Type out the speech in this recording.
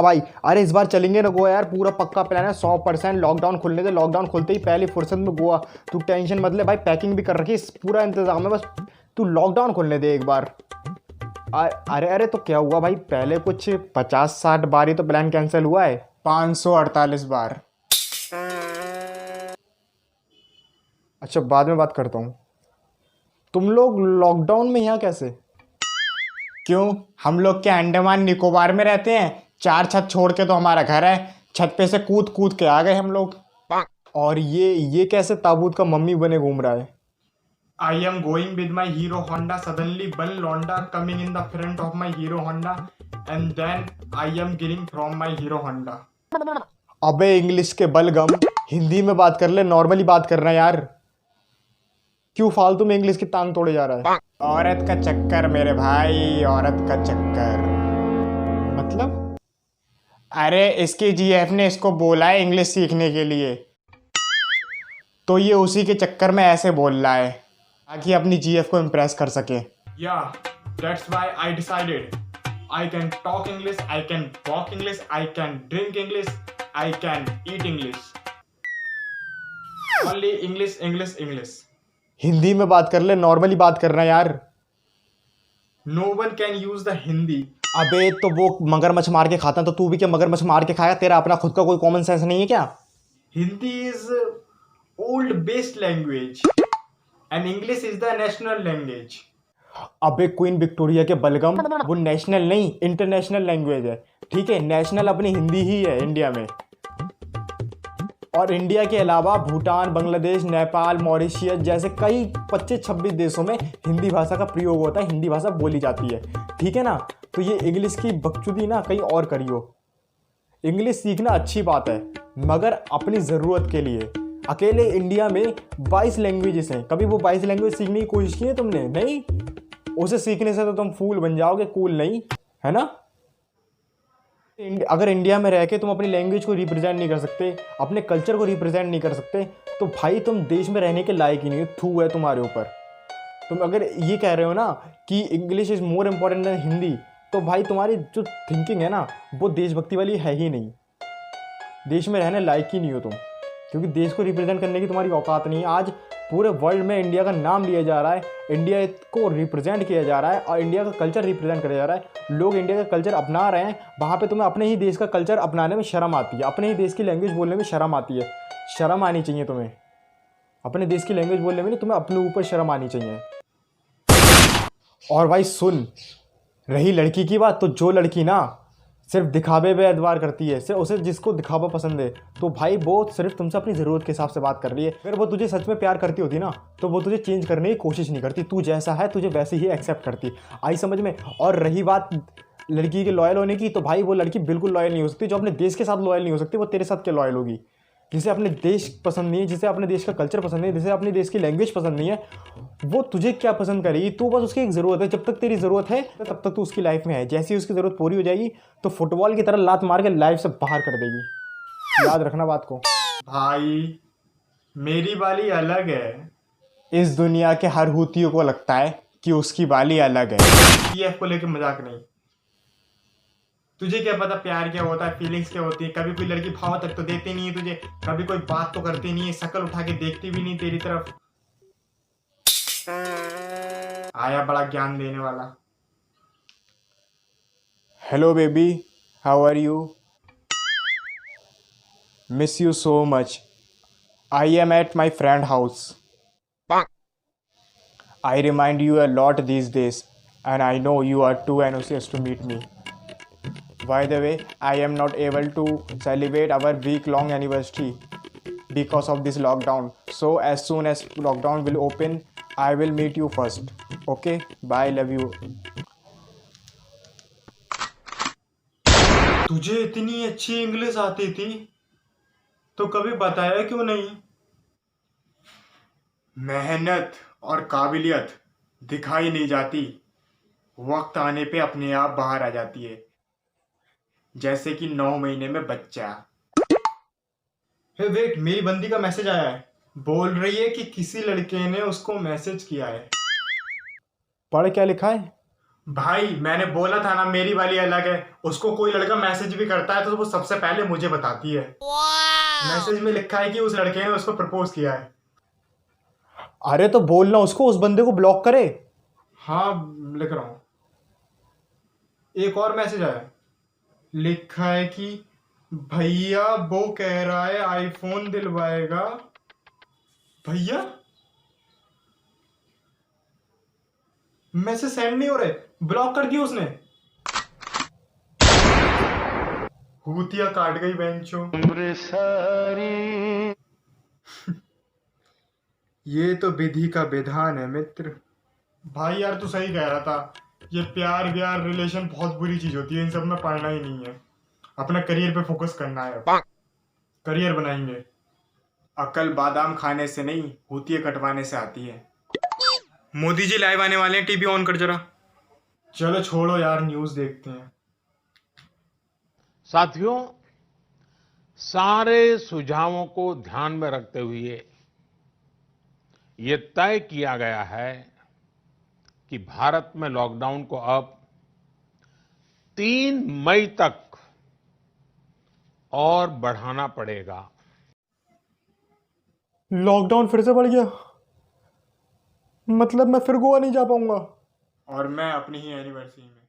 हाँ भाई, अरे इस बार चलेंगे ना गोवा यार, पूरा पक्का प्लान है 100%। लॉकडाउन खुलने दे, लॉकडाउन खुलते ही पहली फुर्सत में गोवा। तू टेंशन मत ले भाई, पैकिंग भी कर रखी है, पूरा इंतजाम है, बस तू लॉकडाउन खुलने दे एक बार। अरे अरे तो क्या हुआ भाई, पहले कुछ 50-60 बार ही तो प्लान कैंसिल हुआ है। 548 बार। अच्छा, बाद में बात करता हूँ। तुम लोग लॉकडाउन में यहाँ कैसे? क्यों, हम लोग क्या अंडमान निकोबार में रहते हैं? 4 छत छोड़ के तो हमारा घर है, छत पे से कूद कूद के आ गए हम लोग। और ये कैसे ताबूत का मम्मी बने घूम रहा है? I am going with my Hero Honda, suddenly one लौंडा coming in the front of my Hero Honda and then I am giving from my Hero Honda. अबे इंग्लिश के बलगम, हिंदी में बात कर ले, नॉर्मली बात करना यार। क्यों फालतू में इंग्लिश की टांग तोड़े जा रहा है? औरत का चक्कर मेरे भाई, औरत का चक्कर। मतलब? अरे इसकी जीएफ ने इसको बोला है इंग्लिश सीखने के लिए, तो ये उसी के चक्कर में ऐसे बोल रहा है ताकि अपनी जीएफ को इम्प्रेस कर सके। या that's why I decided I can talk English, I can walk English, I can drink English, I can eat English, only English English English. Hindi में बात कर ले, नॉर्मली बात करना यार। No one can use the Hindi. अबे तो वो मगरमच्छ मार के खाता है, तो तू भी क्या मगरमच्छ मार के खाएगा? तेरा अपना खुद का कोई कॉमन सेंस नहीं है क्या? Hindi is old based language and English is the national language. अबे क्वीन विक्टोरिया के बलगम, वो नेशनल नहीं इंटरनेशनल लैंग्वेज है, ठीक है? नेशनल अपनी हिंदी ही है इंडिया में। और इंडिया के अलावा भूटान, बांग्लादेश, नेपाल, मॉरिशियस जैसे कई 25-26 देशों में हिंदी भाषा का प्रयोग होता है, हिंदी भाषा बोली जाती है, ठीक है ना? तो ये इंग्लिश की बकचोदी ना कहीं और करियो। इंग्लिश सीखना अच्छी बात है, मगर अपनी ज़रूरत के लिए। अकेले इंडिया में 22 लैंग्वेजेस हैं, कभी वो 22 लैंग्वेज सीखने की कोशिश की है तुमने? नहीं। उसे सीखने से तो तुम फूल बन जाओगे, कूल नहीं, है ना? अगर इंडिया में रह के तुम अपनी लैंग्वेज को रिप्रेजेंट नहीं कर सकते, अपने कल्चर को रिप्रेजेंट नहीं कर सकते, तो भाई तुम देश में रहने के लायक ही नहीं हो, थू है तुम्हारे ऊपर। तुम अगर ये कह रहे हो ना कि English is more important then Hindi, तो भाई तुम्हारी जो थिंकिंग है ना वो देशभक्ति वाली है ही नहीं, देश में रहने लायक ही नहीं हो तुम, क्योंकि देश को रिप्रेजेंट करने की तुम्हारी औकात नहीं है। आज पूरे वर्ल्ड में इंडिया का नाम लिया जा रहा है, इंडिया को रिप्रेजेंट किया जा रहा है और इंडिया का कल्चर रिप्रेजेंट किया जा रहा है। लोग इंडिया का कल्चर अपना रहे हैं, वहाँ पे तुम्हें अपने ही देश का कल्चर अपनाने में शर्म आती है, अपने ही देश की लैंग्वेज बोलने में शर्म आती है। शर्म आनी चाहिए तुम्हें, अपने देश की लैंग्वेज बोलने में नहीं, तुम्हें अपने ऊपर शर्म आनी चाहिए। और भाई सुन, रही लड़की की बात, तो जो लड़की ना सिर्फ दिखावे पे एतबार करती है, सिर्फ उसे जिसको दिखावा पसंद है, तो भाई वो सिर्फ तुमसे अपनी ज़रूरत के हिसाब से बात कर रही है। अगर वो तुझे सच में प्यार करती होती ना, तो वो तुझे चेंज करने की कोशिश नहीं करती, तू जैसा है तुझे वैसे ही एक्सेप्ट करती। आई समझ में? और रही बात लड़की के लॉयल होने की, तो भाई वो लड़की बिल्कुल लॉयल नहीं हो सकती। जो अपने देश के साथ लॉयल नहीं हो सकती, वो तेरे साथ क्या लॉयल होगी? जिसे अपने देश पसंद नहीं है, जिसे अपने देश का कल्चर पसंद नहीं है, जिसे अपने देश की लैंग्वेज पसंद नहीं है, वो तुझे क्या पसंद करेगी? तू बस उसकी एक ज़रूरत है, जब तक तेरी ज़रूरत है तब तक तू उसकी लाइफ में है। जैसे ही उसकी ज़रूरत पूरी हो जाएगी तो फुटबॉल की तरह लात मार के लाइफ से बाहर कर देगी। याद रखना बात को। भाई मेरी बाली अलग है, इस दुनिया के हर हूतियों को लगता है कि उसकी बाली अलग है। जीएफ को लेके मजाक नहीं। तुझे क्या पता प्यार क्या होता है, फीलिंग्स क्या होती है? कभी कोई लड़की भाव तक तो देती नहीं है तुझे, कभी कोई बात तो करती नहीं है, शक्ल उठा के देखती भी नहीं तेरी तरफ। आया बड़ा ज्ञान देने वाला। Hello baby, how are you? Miss you so much. I am at my friend house. I remind you a lot these days and I know you are too anxious to meet me. By the way, I am not able to celebrate our week-long anniversary because of this lockdown. So as soon as lockdown will open, I will meet you first. Okay? Bye. Love you. तुझे इतनी अच्छी English आती थी तो कभी बताया क्यों नहीं? मेहनत और काबिलियत दिखाई नहीं जाती, वक्त आने पे अपने आप बाहर आ जाती है, जैसे कि 9 महीने में बच्चा। हे वेट, मेरी बंदी का मैसेज आया है, बोल रही है कि किसी लड़के ने उसको मैसेज किया है। पढ़ क्या लिखा है? भाई मैंने बोला था ना मेरी वाली अलग है। उसको कोई लड़का मैसेज भी करता है तो वो सबसे पहले मुझे बताती है। मैसेज में लिखा है कि उस लड़के ने उसको प्रपोज किया है। अरे तो बोलना उसको उस बंदे को ब्लॉक करे। हाँ, लिख रहा हूँ। एक और मैसेज आया, लिखा है कि भैया वो कह रहा है आईफोन दिलवाएगा। भैया मैसेज सेंड नहीं हो रहे, ब्लॉक कर दिया उसने। भूतिया काट गई बेंचो। ये तो विधि का विधान है मित्र। भाई यार तू सही कह रहा था, ये प्यार व्यार रिलेशन बहुत बुरी चीज होती है, इन सब में पढ़ना ही नहीं है। अपना करियर पे फोकस करना है। अब करियर बनाएंगे। अकल बादाम खाने से नहीं, भूतिया कटवाने से आती है। मोदी जी लाइव आने वाले हैं, टीवी ऑन कर जरा। चलो छोड़ो यार, न्यूज़ देखते हैं। साथियों, सारे सुझावों को ध्यान में रखते हुए ये तय किया गया है कि भारत में लॉकडाउन को अब 3 मई तक और बढ़ाना पड़ेगा। लॉकडाउन फिर से बढ़ गया, मतलब मैं फिर गोवा नहीं जा पाऊंगा। और मैं अपनी ही एनिवर्सरी में।